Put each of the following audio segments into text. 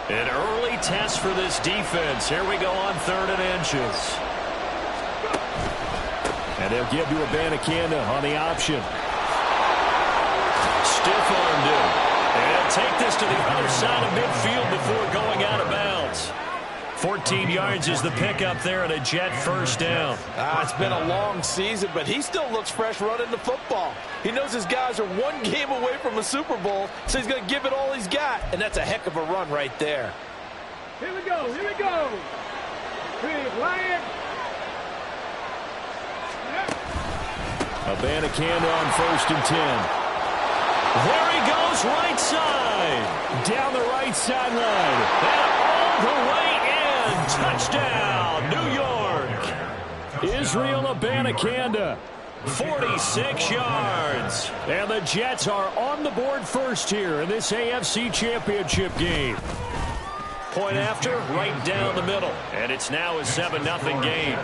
An early test for this defense. Here we go on 3rd and inches. And they'll give to Madden24 on the option. Stiff-armed him. And take this to the other side of midfield before going out of bounds. 14 yards is the pickup there and a Jet first down. It's been a long season, but he still looks fresh running the football. He knows his guys are one game away from a Super Bowl, so he's going to give it all he's got, and that's a heck of a run right there. Here we go, here we go. Lion. Madden24 on 1st and 10. There he goes, right side. Down the right sideline. And all the way in. Touchdown, New York. Israel Madden24. 46 yards. And the Jets are on the board first here in this AFC Championship game. Point after, right down the middle. And it's now a 7-0 game.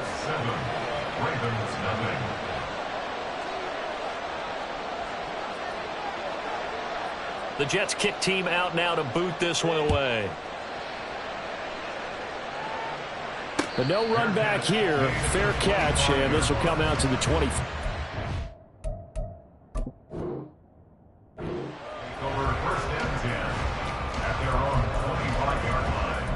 The Jets kick team out now to boot this one away. But no run back here. Fair catch, and this will come out to the 20. Over 1st and 10 at their own 25-yard line.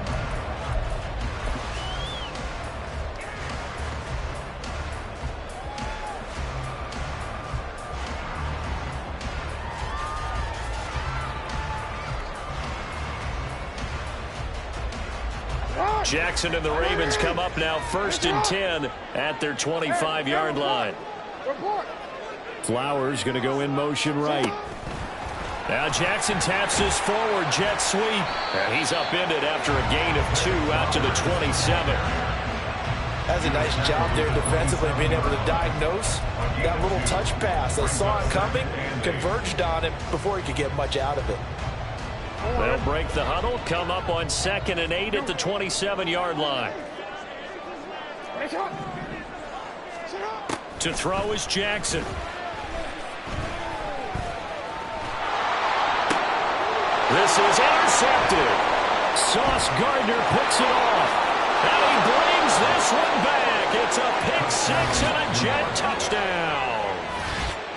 Jackson and the Ravens come up now 1st and 10 at their 25-yard line. Flowers going to go in motion right. Now Jackson taps this forward jet sweep. And he's upended after a gain of 2 out to the 27. That's a nice job there defensively, being able to diagnose that little touch pass. They saw it coming, converged on him before he could get much out of it. They'll break the huddle, come up on 2nd and 8 at the 27-yard line. To throw is Jackson. This is intercepted. Sauce Gardner picks it off. And he brings this one back. It's a pick 6 and a Jet touchdown.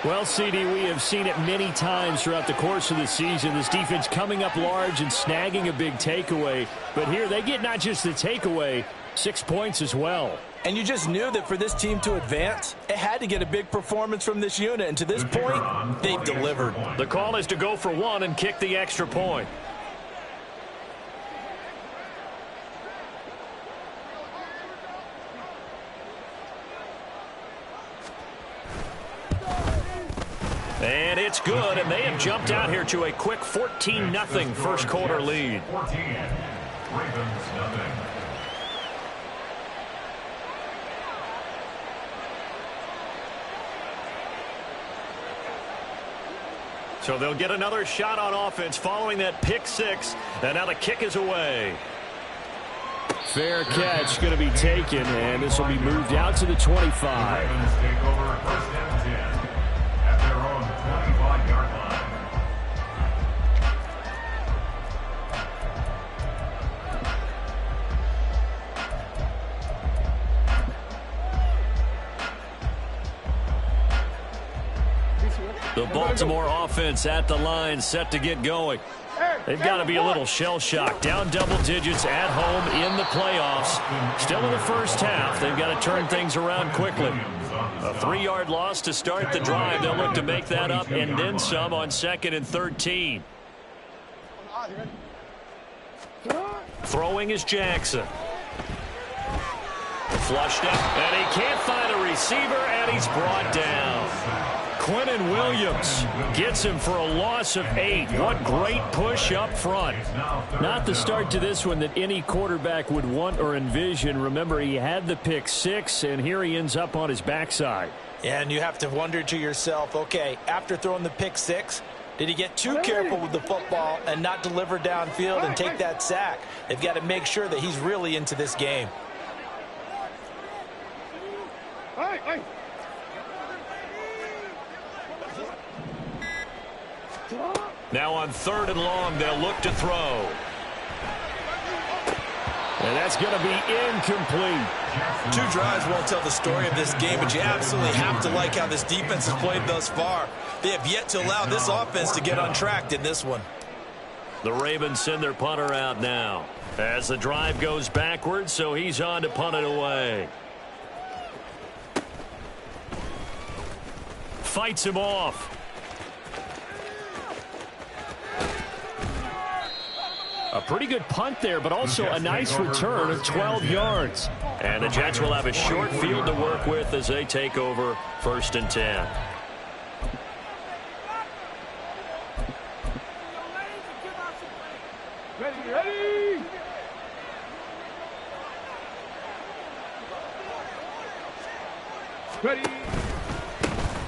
Well, CD, we have seen it many times throughout the course of the season. This defense coming up large and snagging a big takeaway. But here they get not just the takeaway, 6 points as well. And you just knew that for this team to advance, it had to get a big performance from this unit. And to this point, they've delivered. The call is to go for 1 and kick the extra point. And it's good, and they have jumped out here to a quick 14-0 first quarter lead. 14, Ravens nothing. So they'll get another shot on offense following that pick 6, and now the kick is away. Fair catch going to be taken, and this will be moved out to the 25. Ravens take over 1st and 10 at their own 25-yard line. The Baltimore offense at the line, set to get going. They've got to be a little shell-shocked. Down double digits at home in the playoffs. Still in the first half. They've got to turn things around quickly. A 3-yard loss to start the drive. They'll look to make that up and then some on 2nd and 13. Throwing is Jackson. Flushed up, and he can't find a receiver, and he's brought down. Quentin Williams gets him for a loss of 8. What great push up front. Not the start to this one that any quarterback would want or envision. Remember, he had the pick 6, and here he ends up on his backside. And you have to wonder to yourself, okay, after throwing the pick 6, did he get too careful with the football and not deliver downfield and take that sack? They've got to make sure that he's really into this game. Now on 3rd and long, they'll look to throw. And that's going to be incomplete. 2 drives won't tell the story of this game, but you absolutely have to like how this defense has played thus far. They have yet to allow this offense to get untracked in this one. The Ravens send their punter out now as the drive goes backwards, so he's on to punt it away. Fights him off. A pretty good punt there, but also a nice return of 12 yards. And the Jets will have a short field to work with as they take over 1st and 10. Ready. Ready.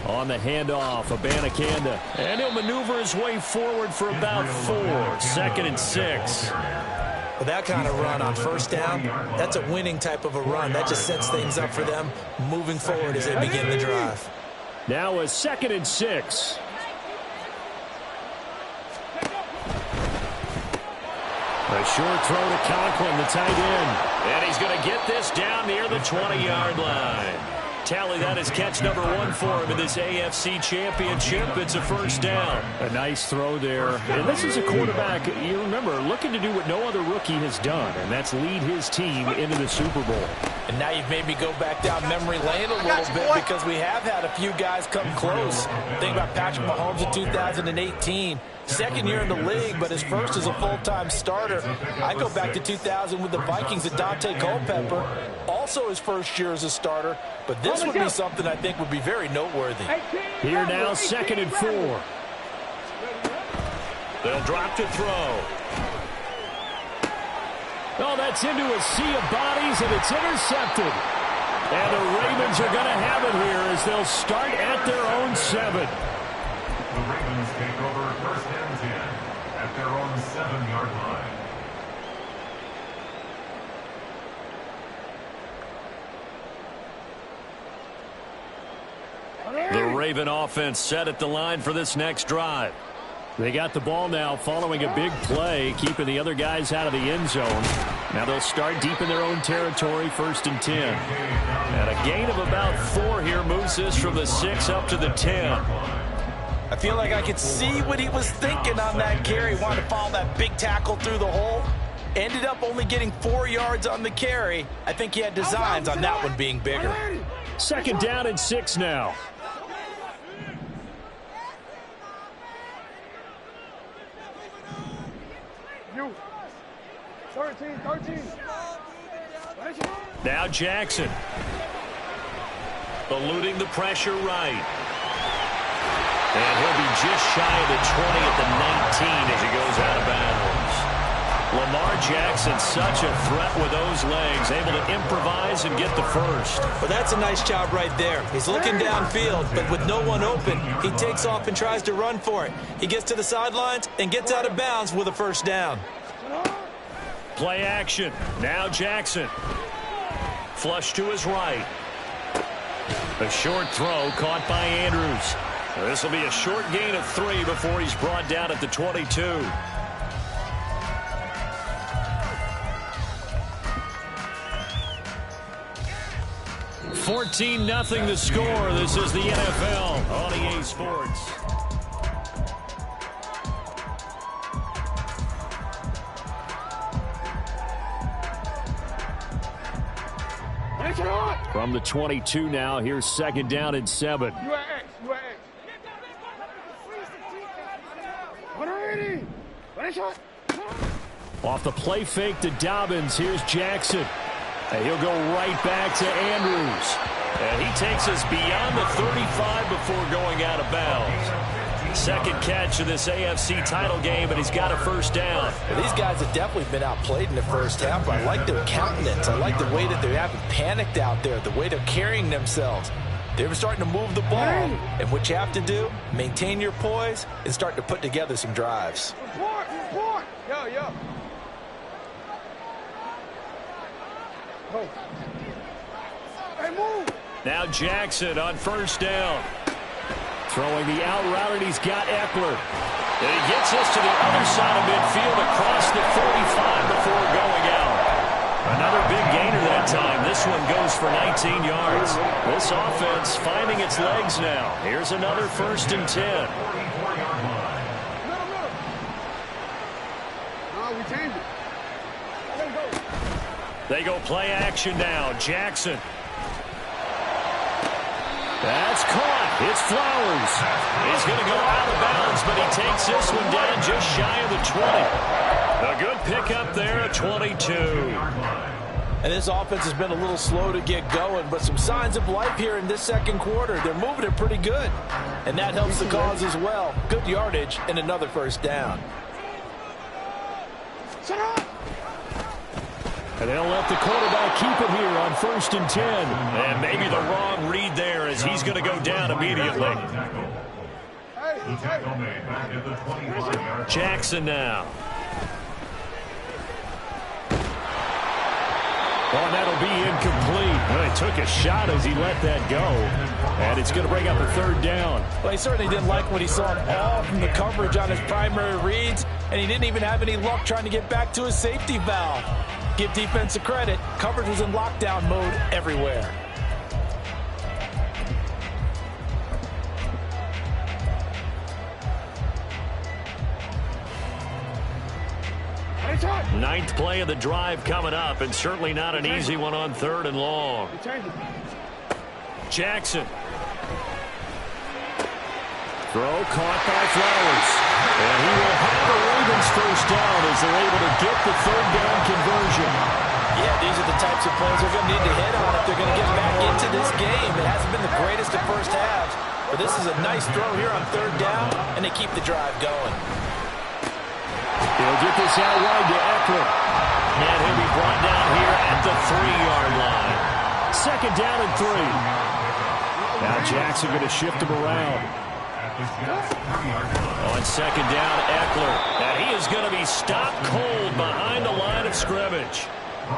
On the handoff, Abanikanda. And he'll maneuver his way forward for about 4. 2nd and 6. Well, that kind of run on 1st down, that's a winning type of a run. That just sets things up for them moving forward as they begin the drive. Now a 2nd and 6. A short throw to Conklin, the tight end. And he's going to get this down near the 20-yard line. Tally that is catch number 1 for him in this AFC Championship. It's a 1st down. A nice throw there. And this is a quarterback, you remember, looking to do what no other rookie has done, and that's lead his team into the Super Bowl. And now you've made me go back down memory lane a little bit because we have had a few guys come close. Think about Patrick Mahomes in 2018. 2nd year in the league, but his first as a full-time starter. I go back to 2000 with the Vikings and Dante Culpepper. Also his 1st year as a starter, but this would be something I think would be very noteworthy. Here now, 2nd and 4. They'll drop to throw. Oh, that's into a sea of bodies, and it's intercepted. And the Ravens are going to have it here as they'll start at their own 7. The Ravens take over 1st and 10 at their own 7-yard line. The Raven offense set at the line for this next drive. They got the ball now following a big play, keeping the other guys out of the end zone. Now they'll start deep in their own territory, 1st and 10. And a gain of about 4 here moves this from the 6 up to the 10. I feel like I could see what he was thinking on that carry. Wanted to follow that big tackle through the hole. Ended up only getting 4 yards on the carry. I think he had designs on that one being bigger. 2nd down and 6 now. You. 13. Now Jackson. Eluding the pressure right. And he'll be just shy of the 20 at the 19 as he goes out of bounds. Lamar Jackson, such a threat with those legs, able to improvise and get the first. Well, that's a nice job right there. He's looking downfield, but with no one open, he takes off and tries to run for it. He gets to the sidelines and gets out of bounds with a 1st down. Play action. Now Jackson. Flush to his right. A short throw caught by Andrews. This will be a short gain of 3 before he's brought down at the 22. (14-0) the score. This is the NFL on EA Sports. From the 22 now, here's 2nd down and 7. You at X. Off the play fake to Dobbins, here's Jackson. And he'll go right back to Andrews. And he takes us beyond the 35 before going out of bounds. 2nd catch of this AFC title game, and he's got a 1st down. Well, these guys have definitely been outplayed in the 1st half, but I like their countenance. I like the way that they haven't panicked out there, the way they're carrying themselves. They're starting to move the ball, and what you have to do, maintain your poise and start to put together some drives. Report. Yo. Oh. Hey, move. Now Jackson on 1st down. Throwing the out route, and he's got Eckler. And he gets us to the other side of midfield across the 45 before going out. Another big gainer that time. This one goes for 19 yards. This offense finding its legs now. Here's another 1st and 10. We changed it. They go play action now. Jackson. That's caught. It's Flowers. He's going to go out of bounds, but he takes this one down just shy of the 20. A good pickup there at 22. And this offense has been a little slow to get going, but some signs of life here in this second quarter. They're moving it pretty good, and that helps the cause as well. Good yardage and another 1st down. And they'll let the quarterback keep it here on 1st and 10. And maybe the wrong read there as he's going to go down immediately. Jackson now. Oh, and that'll be incomplete. Well, he took a shot as he let that go. And it's going to bring up a 3rd down. Well, he certainly didn't like what he saw all from the coverage on his primary reads, and he didn't even have any luck trying to get back to his safety valve. Give defense a credit. Coverage was in lockdown mode everywhere. Ninth play of the drive coming up, and certainly not an easy one on 3rd and long. Jackson. Throw caught by Flowers. And he will have the Ravens 1st down as they're able to get the 3rd down conversion. Yeah, these are the types of plays they're going to need to hit on if they're going to get back into this game. It hasn't been the greatest of first halves, but this is a nice throw here on 3rd down, and they keep the drive going. He'll get this out wide to Eckler. And he'll be brought down here at the 3-yard line. 2nd down and 3. Now Jackson going to shift him around. On 2nd down, Eckler. And he is going to be stopped cold behind the line of scrimmage.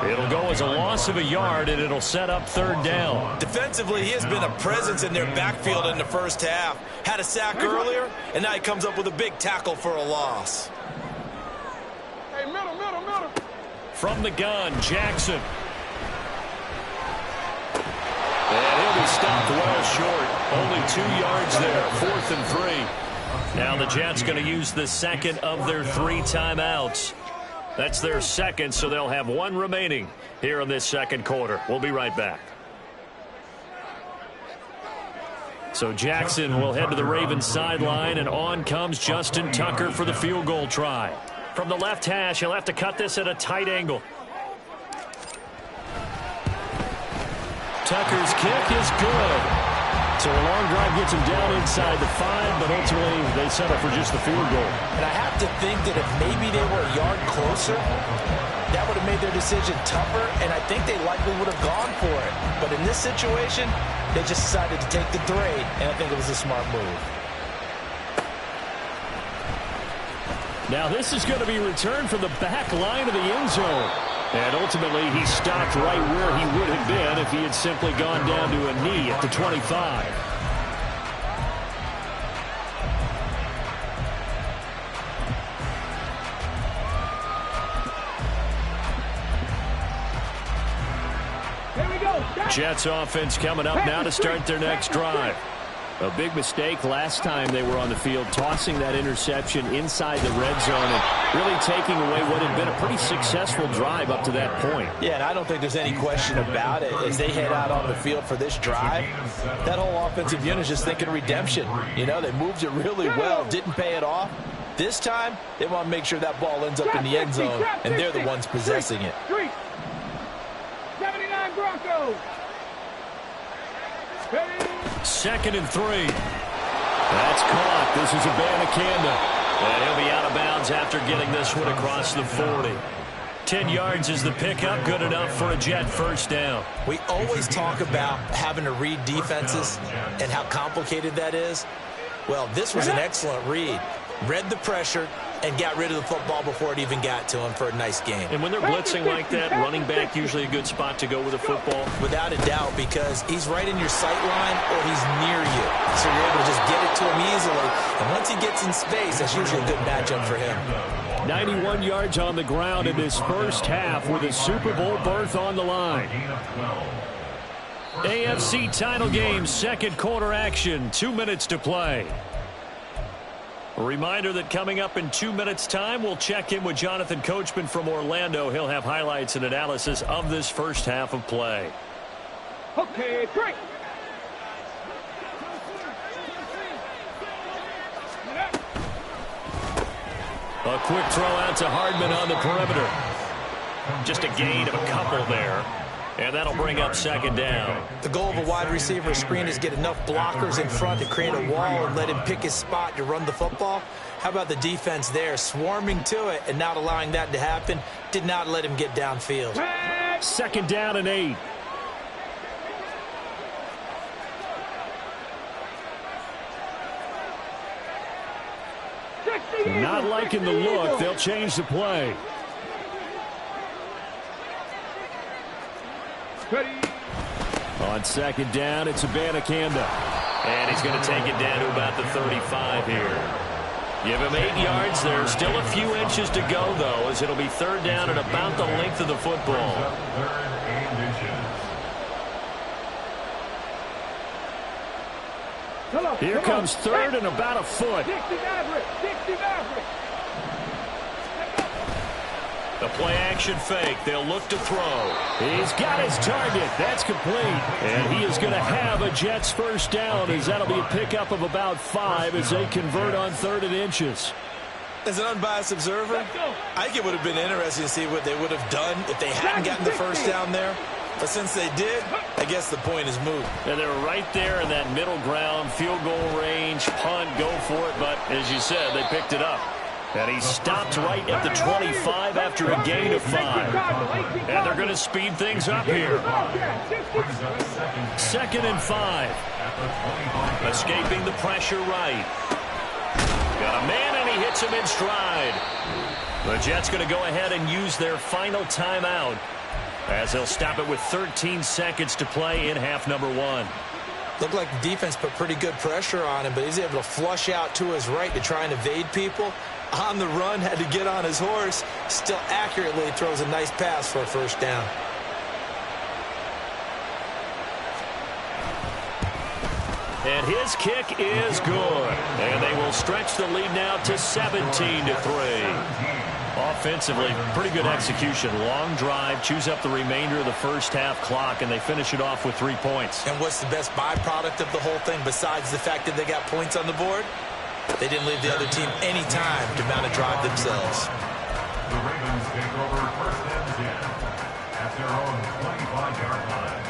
It'll go as a loss of a yard, and it'll set up 3rd down. Defensively, he has been a presence in their backfield in the first half. Had a sack earlier, and now he comes up with a big tackle for a loss. Hey, middle. From the gun, Jackson. And he'll be stopped well short. Only 2 yards there, 4th and 3. Now the Jets going to use the 2nd of their 3 timeouts. That's their 2nd, so they'll have 1 remaining here in this 2nd quarter. We'll be right back. So Jackson will head to the Ravens sideline, and on comes Justin Tucker for the field goal try. From the left hash, he'll have to cut this at a tight angle. Tucker's kick is good. So a long drive gets him down inside the 5, but ultimately they settle for just the field goal. And I have to think that if maybe they were a yard closer, that would have made their decision tougher, and I think they likely would have gone for it. But in this situation, they just decided to take the 3, and I think it was a smart move. Now this is going to be returned from the back line of the end zone. And ultimately he stopped right where he would have been if he had simply gone down to a knee at the 25. Jets offense coming up now to start their next drive. A big mistake last time they were on the field, tossing that interception inside the red zone and really taking away what had been a pretty successful drive up to that point. Yeah, and I don't think there's any question about it. As they head out on the field for this drive, that whole offensive unit is just thinking redemption. You know, they moved it really well, didn't pay it off. This time, they want to make sure that ball ends up in the end zone, and they're the ones possessing it. 79 Broncos. 2nd and 3. That's caught. This is Abanikanda. And he'll be out of bounds after getting this one across the 40. 10 yards is the pickup, good enough for a Jet 1st down. We always talk about having to read defenses and how complicated that is. Well, this was an excellent read. Read the pressure and got rid of the football before it even got to him for a nice game. And when they're blitzing like that, running back usually a good spot to go with a football? Without a doubt, because he's right in your sight line or he's near you. So you're able to just get it to him easily. And once once he gets in space, that's usually a good matchup for him. 91 yards on the ground in this first half with a Super Bowl berth on the line. AFC title game, second quarter action, 2 minutes to play. A reminder that coming up in 2 minutes' time, we'll check in with Jonathan Coachman from Orlando. He'll have highlights and analysis of this first half of play. Okay, break. A quick throw out to Hardman on the perimeter. Just a gain of a couple there. And that'll bring up second down. The goal of a wide receiver screen is get enough blockers in front to create a wall and let him pick his spot to run the football. How about the defense there, swarming to it and not allowing that to happen? Did not let him get downfield. Second down and 8. Not liking the look. They'll change the play. On second down, it's Abanikanda. And he's going to take it down to about the 35 here. Give him 8 yards. There's still a few inches to go, though, as it'll be third down at about the length of the football. Here comes third and about a foot. The play action fake. They'll look to throw. He's got his target. That's complete. And he is going to have a Jets first down, as that'll be a pickup of about 5 as they convert on third and inches. As an unbiased observer, I think it would have been interesting to see what they would have done if they hadn't gotten the first down there. But since they did, I guess the point is moot. And they're right there in that middle ground, field goal range, punt, go for it. But as you said, they picked it up. And he stopped right at the 25 after a gain of 5. And they're going to speed things up here. Second and 5. Escaping the pressure right. Got a man, and he hits him in stride. The Jets going to go ahead and use their final timeout, as they'll stop it with 13 seconds to play in half number 1. Looked like the defense put pretty good pressure on him, but he's able to flush out to his right to try and evade people. On the run, had to get on his horse. Still accurately throws a nice pass for a first down. And his kick is good. And they will stretch the lead now to 17-3. Offensively, pretty good execution. Long drive, chews up the remainder of the first half clock, and they finish it off with 3 points. And what's the best byproduct of the whole thing besides the fact that they got points on the board? They didn't leave the other team any time to mount a drive themselves. The Ravens take over first and 10 at their own 25-yard line.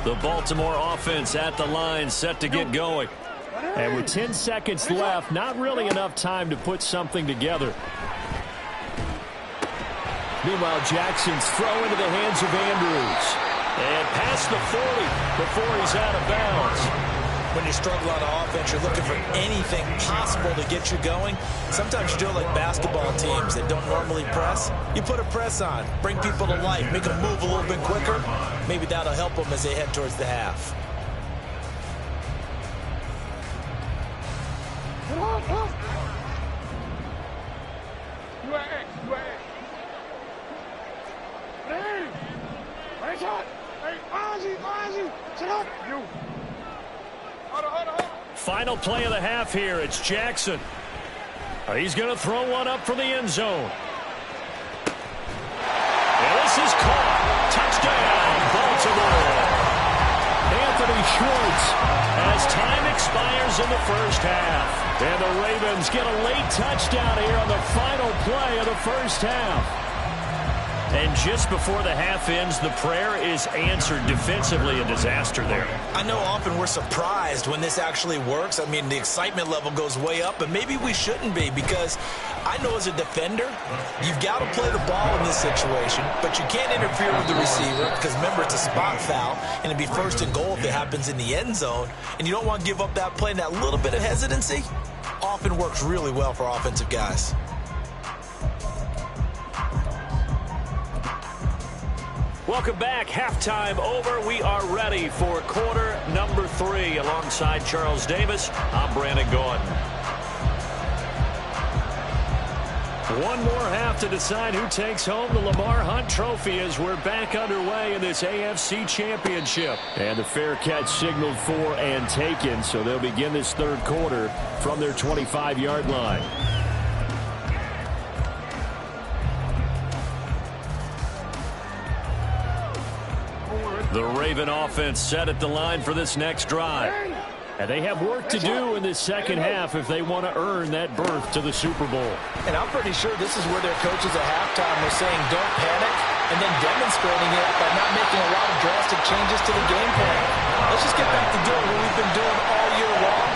The Baltimore offense at the line, set to get going. And with 10 seconds left, not really enough time to put something together. Meanwhile, Jackson's throw into the hands of Andrews. And past the 40 before he's out of bounds. When you struggle on offense, you're looking for anything possible to get you going. Sometimes you do it like basketball teams that don't normally press. You put a press on, bring people to life, make them move a little bit quicker. Maybe that'll help them as they head towards the half. Final play of the half here. It's Jackson. He's going to throw one up from the end zone. And this is caught. Touchdown, Baltimore. Anthony Schwartz, as time expires in the first half. And the Ravens get a late touchdown here on the final play of the first half. And just before the half ends, the prayer is answered. Defensively, a disaster there. I know often we're surprised when this actually works. I mean, the excitement level goes way up, but maybe we shouldn't be, because I know as a defender, you've got to play the ball in this situation, but you can't interfere with the receiver because, remember, it's a spot foul, and it'd be first and goal if it happens in the end zone, and you don't want to give up that play. And that little bit of hesitancy often works really well for offensive guys. Welcome back. Halftime over. We are ready for quarter number 3. Alongside Charles Davis, I'm Brandon Gordon. One more half to decide who takes home the Lamar Hunt Trophy as we're back underway in this AFC Championship. And the fair catch signaled for and taken, so they'll begin this third quarter from their 25-yard line. The Raven offense set at the line for this next drive. And they have work to do in this second half if they want to earn that berth to the Super Bowl. And I'm pretty sure this is where their coaches at halftime were saying don't panic, and then demonstrating it by not making a lot of drastic changes to the game plan. Let's just get back to doing what we've been doing all year long.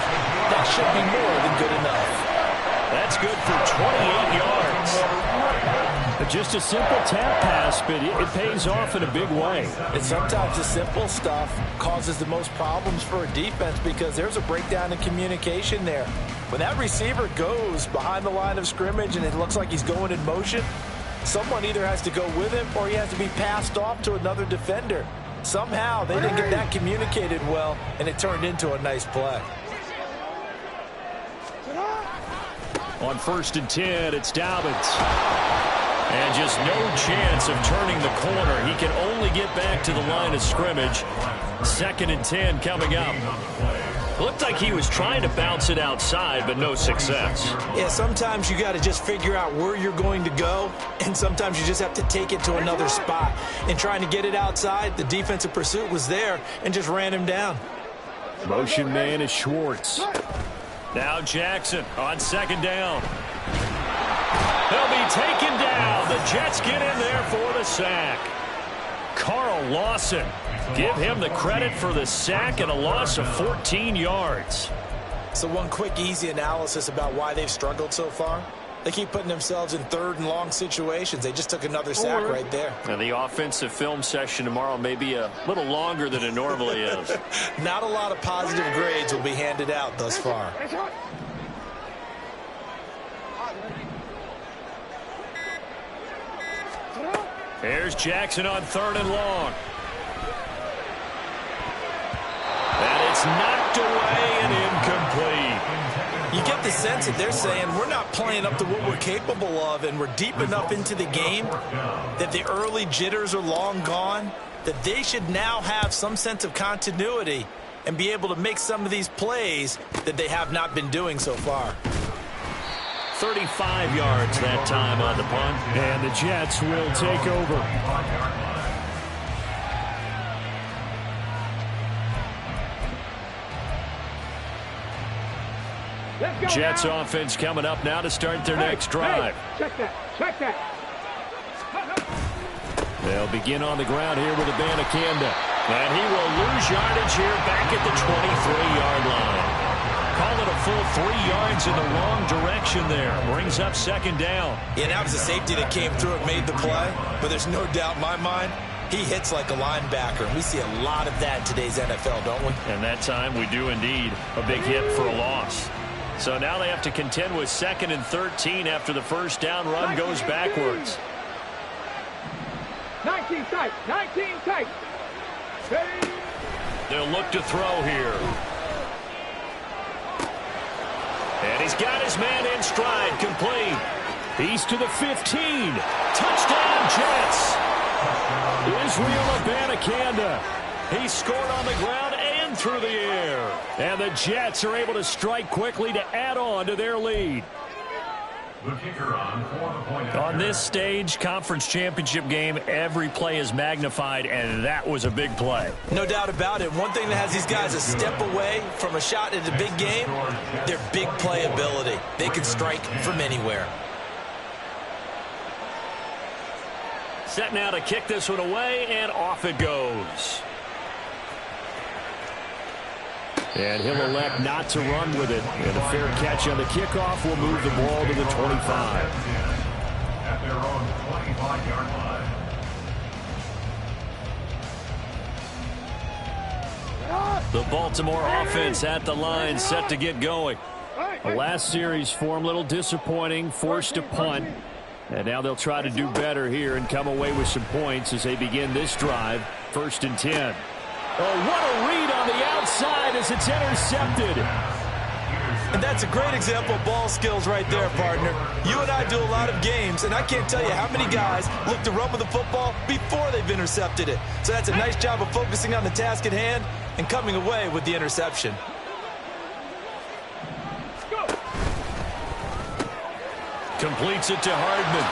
That should be more than good enough. That's good for 28 yards. Just a simple tap pass, but it pays off in a big way. And sometimes the simple stuff causes the most problems for a defense because there's a breakdown in communication there. When that receiver goes behind the line of scrimmage and it looks like he's going in motion, someone either has to go with him or he has to be passed off to another defender. Somehow they didn't get that communicated well, and it turned into a nice play. On 1st and 10, it's Dobbins. And just no chance of turning the corner. He can only get back to the line of scrimmage. 2nd and 10 coming up. Looked like he was trying to bounce it outside, but no success. Yeah, sometimes you got to just figure out where you're going to go, and sometimes you just have to take it to another spot. And trying to get it outside, the defensive pursuit was there and just ran him down. Motion man is Schwartz. Now Jackson on 2nd down. He'll be taken down. The Jets get in there for the sack. Carl Lawson. Give him the credit for the sack and a loss of 14 yards. So one quick, easy analysis about why they've struggled so far. They keep putting themselves in 3rd and long situations. They just took another sack right there. Now the offensive film session tomorrow may be a little longer than it normally is. Not a lot of positive grades will be handed out thus far. Here's Jackson on 3rd and long. And it's knocked away and incomplete. You get the sense that they're saying we're not playing up to what we're capable of, and we're deep enough into the game that the early jitters are long gone, that they should now have some sense of continuity and be able to make some of these plays that they have not been doing so far. 35 yards that time on the punt. And the Jets will take over. Jets offense coming up now to start their next drive. Check that. Check that. They'll begin on the ground here with Abanikanda. And he will lose yardage here back at the 23-yard line. Call it a full 3 yards in the wrong direction there. Brings up 2nd down. Yeah, that was the safety that came through and made the play. But there's no doubt in my mind, he hits like a linebacker. And we see a lot of that in today's NFL, don't we? And that time we do indeed. A big hit for a loss. So now they have to contend with 2nd and 13 after the first down run goes backwards. 19 tight. 19 tight. They'll look to throw here. And he's got his man in stride, complete. He's to the 15. Touchdown, Jets. Israel Abanikanda. He scored on the ground and through the air. And the Jets are able to strike quickly to add on to their lead. The kicker On this stage, conference championship game, every play is magnified, and that was a big play. No doubt about it. One thing that has these guys a step away from a shot at a big game, their big play ability. They can strike from anywhere. Set now to kick this one away, and off it goes. And he'll elect not to run with it. And a fair catch on the kickoff will move the ball to the 25. At their own 25-yard line. The Baltimore offense at the line, set to get going. The last series form, a little disappointing, forced to punt. And now they'll try to do better here and come away with some points as they begin this drive. 1st and 10. Oh, what a read on the outside as it's intercepted. And that's a great example of ball skills right there, partner. You and I do a lot of games, and I can't tell you how many guys look to run with the football before they've intercepted it. So that's a nice job of focusing on the task at hand and coming away with the interception. Completes it to Hardman.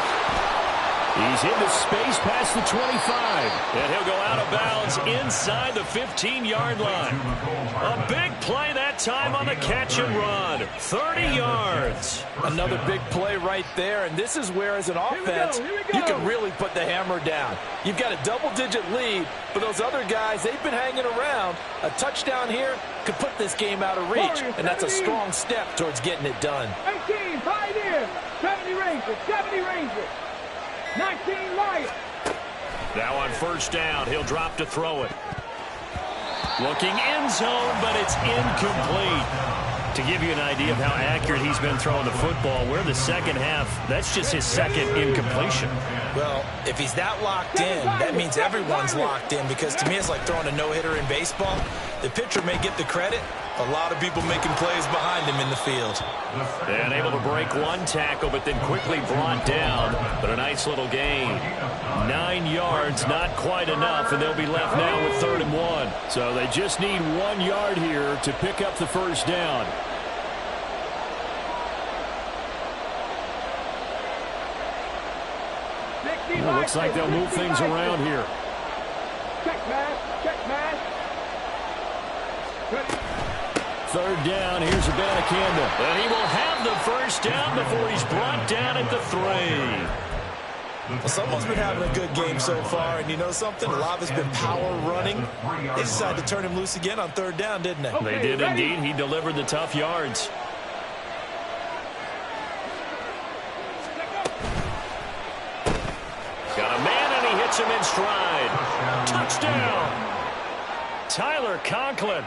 He's into space past the 25. And he'll go out of bounds inside the 15-yard line. A big play that time on the catch and run. 30 yards. Another big play right there. And this is where, as an offense, you can really put the hammer down. You've got a double-digit lead, but those other guys, they've been hanging around. A touchdown here could put this game out of reach. And that's a strong step towards getting it done. 18, 5 here. 70 Rangers, 70 Rangers. 19 Lions. Now on 1st down, he'll drop to throw it. Looking end zone, but it's incomplete. To give you an idea of how accurate he's been throwing the football, we're the second half. That's just his second incompletion. Well, if he's that locked in, that means everyone's locked in, because to me it's like throwing a no-hitter in baseball. The pitcher may get the credit. A lot of people making plays behind him in the field. And able to break one tackle, but then quickly brought down. But a nice little gain. 9 yards, not quite enough, and they'll be left now with 3rd and 1. So they just need 1 yard here to pick up the 1st down. Well, looks like they'll move things around here. Check man, check man. 3rd down, here's Abanikanda. And he will have the 1st down before he's brought down at the 3. Well, someone's been having a good game so far, and you know something? A lot of it's been power running. They decided to turn him loose again on 3rd down, didn't they? They did indeed. He delivered the tough yards. Got a man, and he hits him in stride. Touchdown! Tyler Conklin.